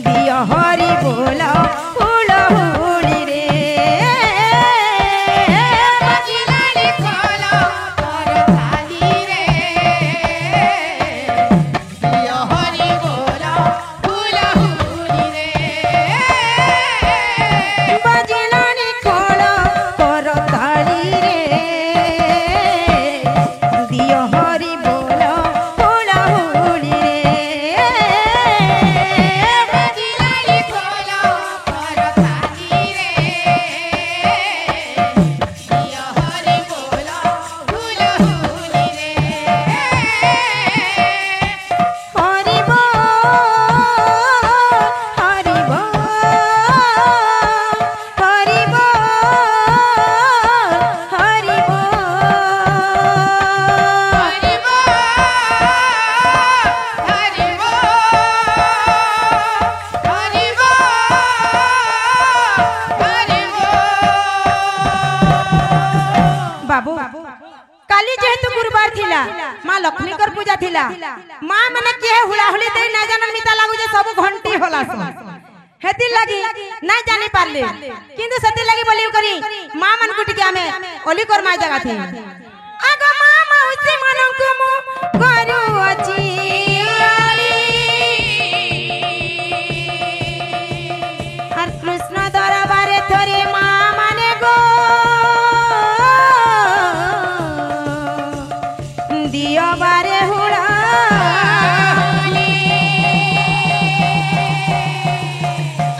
दियो हरि बोल हुल हुली रे बजिलानी खोल कर थाली रे दियो हरि बोल हुल हुली रे बजिलानी खोल कर थाली रे दियो हरि बोल हुल हुली रे बजिलानी खोल कर थाली रे दियो हरि बोल हुल हुली रे हरि बोल हरि बोल हरि बोल हरि बोल बाबू काली जेहेतु गुरुवार थिला मां लक्ष्मी कर पूजा थिला मां माने के हुलाहुली दे ना जानन मिता लागु जे सब घंटी होला हेति लगी ना जानि पारले किंतु सती लगी बोली करी मां मन कुटी के हमें ओली कर मां जगह थी आगो मां मौसी मन को मु गरु अछि हर कृष्ण दरबारे थोरे मां माने गो दियो बारे हुड़ा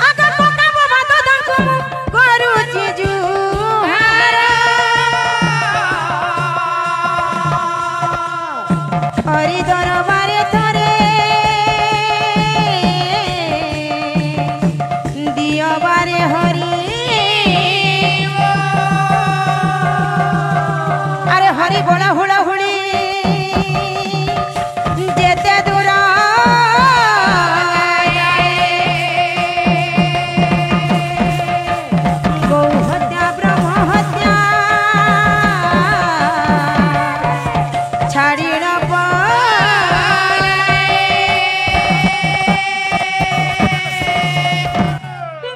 आगा पका बाबा तो दंकु गरु चिजु हरि दरबारे थोरे दियो बारे हरि अरे हरि बोला हुड़ा हुड़ी जेते दूर गौ हत्या ब्रह्म हत्या छाड़ी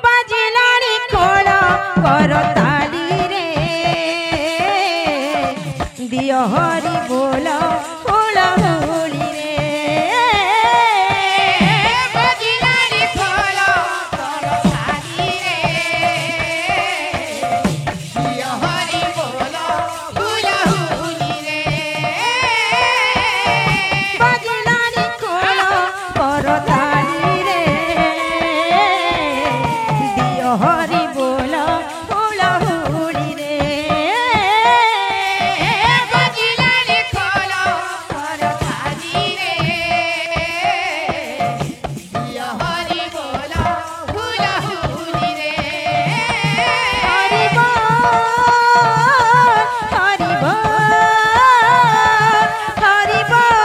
बाजिलानी खोल कर ताली रे दियो हरि बोल हुल हुली रे बजिलानी खोल कर थाली रे दियो हरि बोल हुल हुली रे बाजिलानी खोल कर ताली रे दियो हरि बोल हुल हुली रे बजिलानी खोल कर थाली रे दियो हरि बोल हुल हुली रे हरि बोल हरि बोल हरि बोल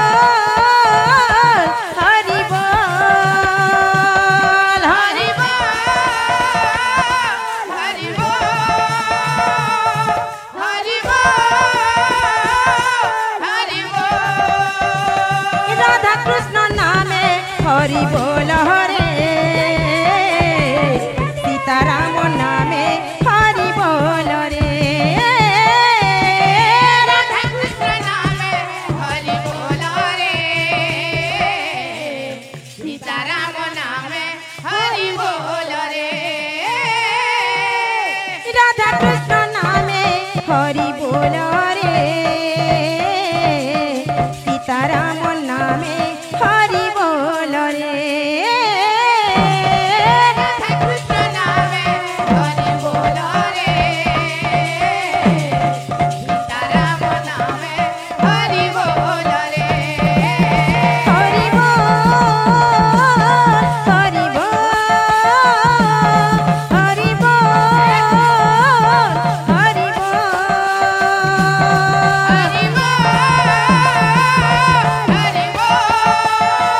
हरि बोल हरि बोल हरि बोल हरि बोल हरि बोल राधा कृष्ण नामे हरि बोल हरे सीताराम नामे हरि बोल रे राधा कृष्ण नामे हरि बोल रे सीताराम नामे हरि बोल रे राधा कृष्ण नामे हरि बोल रे सीताराम नामे हरि बोल रे राधा कृष्ण नामे हरि बोल रे सीताराम नामे हरि बोल रे हरि बोल हरि बोल हरि बोल हरि बोल हरि बोल हरि बोल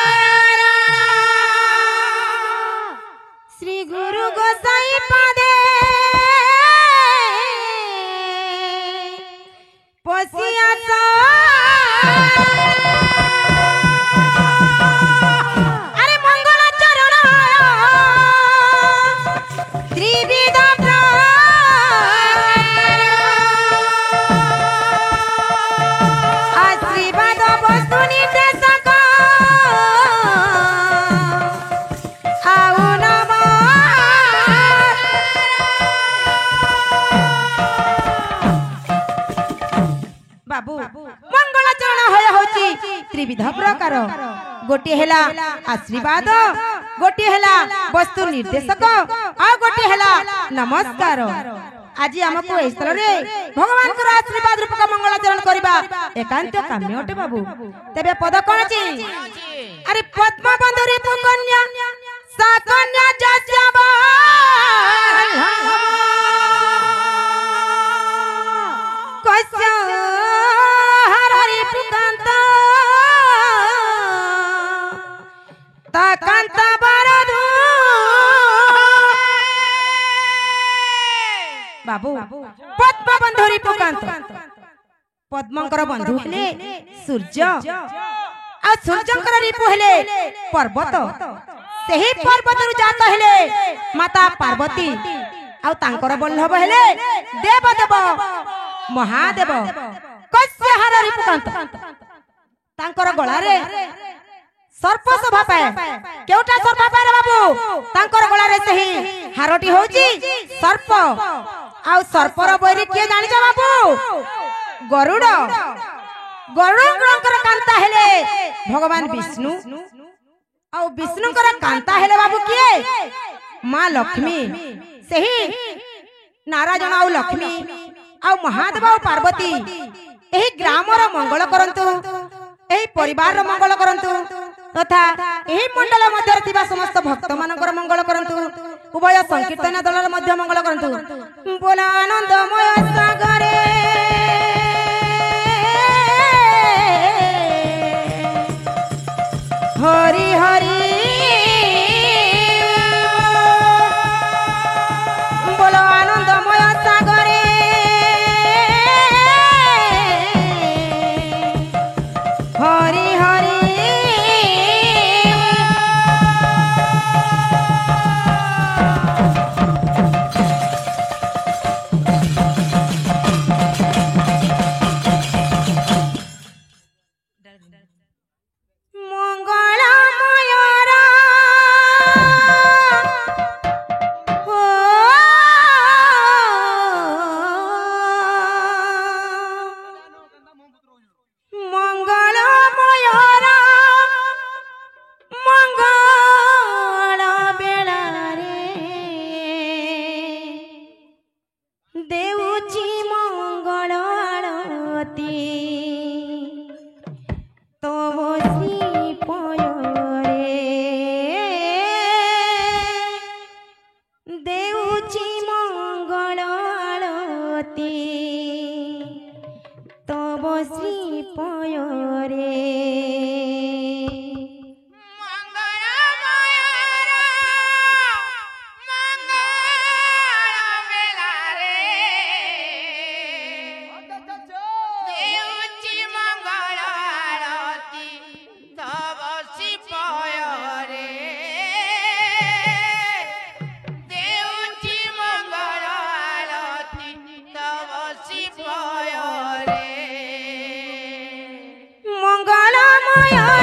ত্রিবিধ আশীর্বাদ বস্তু নির্দেশক আউ নম বাবু মঙ্গলাচରଣ হয় হଉଛି ত্রিবিধ প্রকার গোটি হেলা আশীর্বাদ গোটি হেলা বস্তু নির্দেশক আর গোটি হেলা নমস্କାର আজি ଆମକୁ এই স্থଳରେ ভগবানଙ୍କର আশীর্বাদ রূপক মঙ্গলাচରଣ କରିବା একান্ত কাম্য অটে বাবু তেবে পদ কোন আছে আরে পদ্মবন্ধু রিপু কন্যা সা কন্যা যাযাবা কস্য হরি পুকান্ত তা কান্ত বরদু বাবু পদ্মবন্ধু রিপু কান্ত পদ্মঙ্কর বন্ধু হেলে সূর্য আর সূর্যঙ্কর রিপু হেলে পর্বত ସେହି ପର୍ବତରୁ ଜାତ ହେଲେ ମାତା ପାର୍ବତୀ ଆଉ ତାଙ୍କର ବଲ୍ଲଭ ହେଲେ ଦେବଦେବ ମହାଦେବ କସ୍ୟହାର ରିପୁକାନ୍ତ ତାଙ୍କର ଗଳାରେ ସର୍ପ ଶୋଭା ପାଏ କେଉଁଟା ସର୍ପ ପାଏ ରେ ବାବୁ ତାଙ୍କର ଗଳାରେ ସେହି ହାରଟି ହେଉଛି ସର୍ପ ଆଉ ସର୍ପର ବୈରୀ କିଏ ଜାଣିଛ ବାବୁ ଗରୁଡ଼ ଗରୁଡ଼ଙ୍କର କାନ୍ତା ହେଲେ ଭଗବାନ ବିଷ୍ଣୁ ଆଉ ବିଷ୍ଣୁଙ୍କର କାନ୍ତା ହେଲେ ବାବୁ କିଏ ମା ଲକ୍ଷ୍ମୀ ସେହି ନାରାୟଣ ଆଉ ଲକ୍ଷ୍ମୀ ଆଉ ମହାଦେବ ଆଉ ପାର୍ବତୀ ଏହି ଗ୍ରାମର ମଙ୍ଗଳ କରନ୍ତୁ ଏହି ପରିବାରର ମଙ୍ଗଳ କରନ୍ତୁ ତଥା ଏହି ମଣ୍ଡଳ ମଧ୍ୟରେ ଥିବା ସମସ୍ତ ଭକ୍ତମାନଙ୍କର ମଙ୍ଗଳ କରନ୍ତୁ ଉଭୟ ସଂକୀର୍ତ୍ତନ ଦଳର ମଧ୍ୟ ମଙ୍ଗଳ କରନ୍ତୁ ବୋଲ ଆନନ୍ଦମୟ ସାଗରେ হরি হরি বলো আনন্দময় সাগরে হরি হরি মঙ্গলময়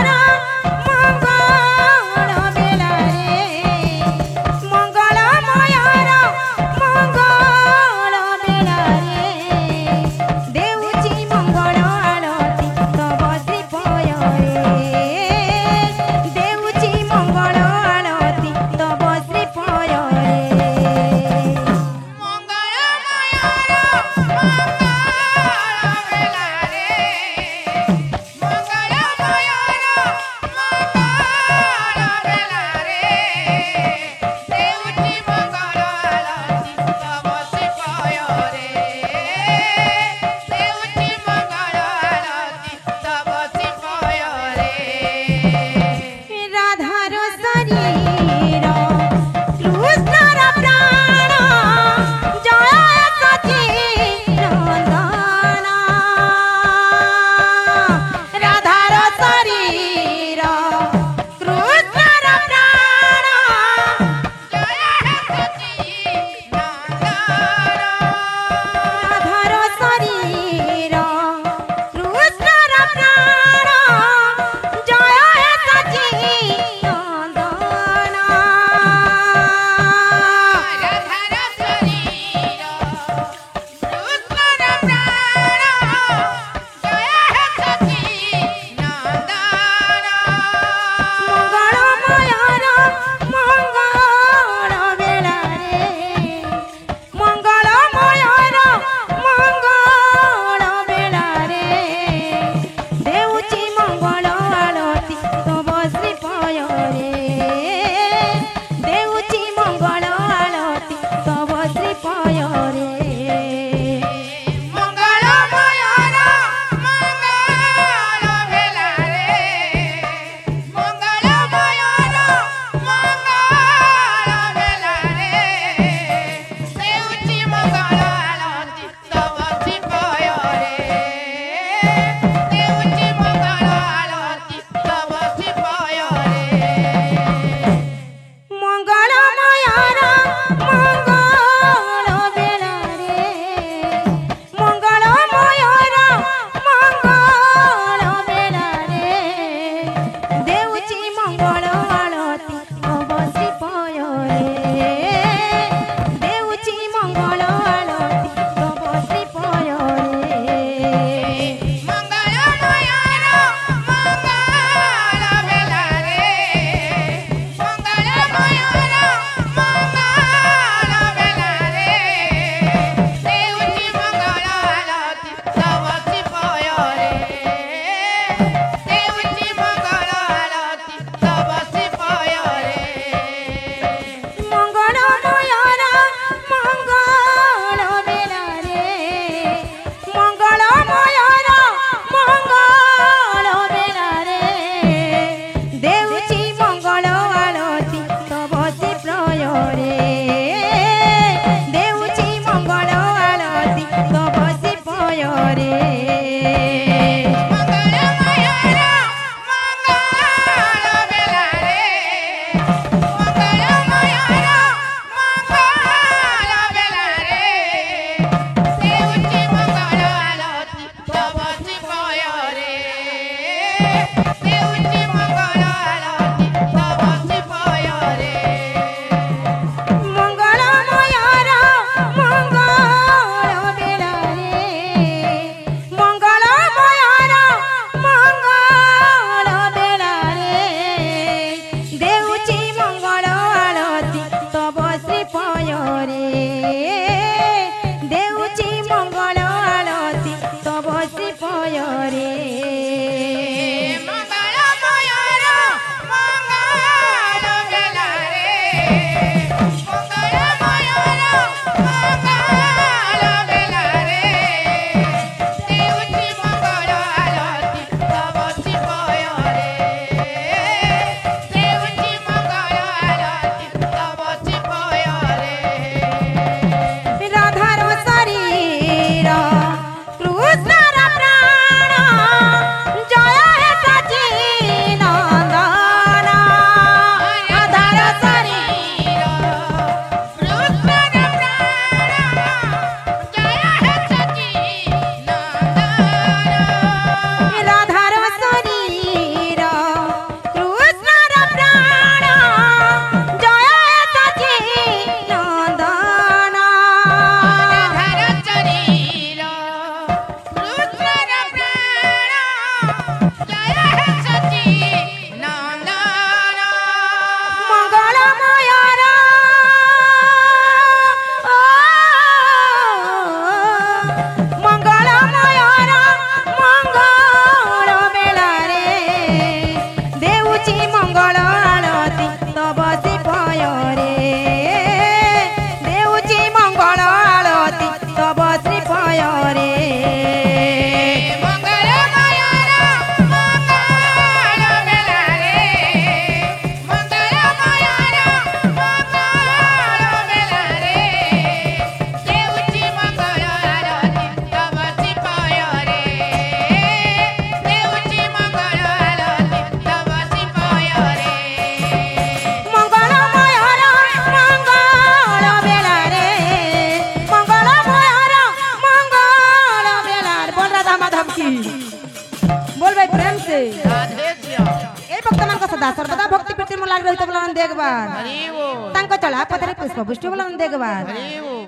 बोल भाई प्रेम से राधे श्याम ए भक्त मान को सदा सर्वदा भक्ति प्रीति में लाग रही तो बोला देखबार हरि बोल तांको चला पतरे पुष्प पुष्टि बोला देखबार हरि बोल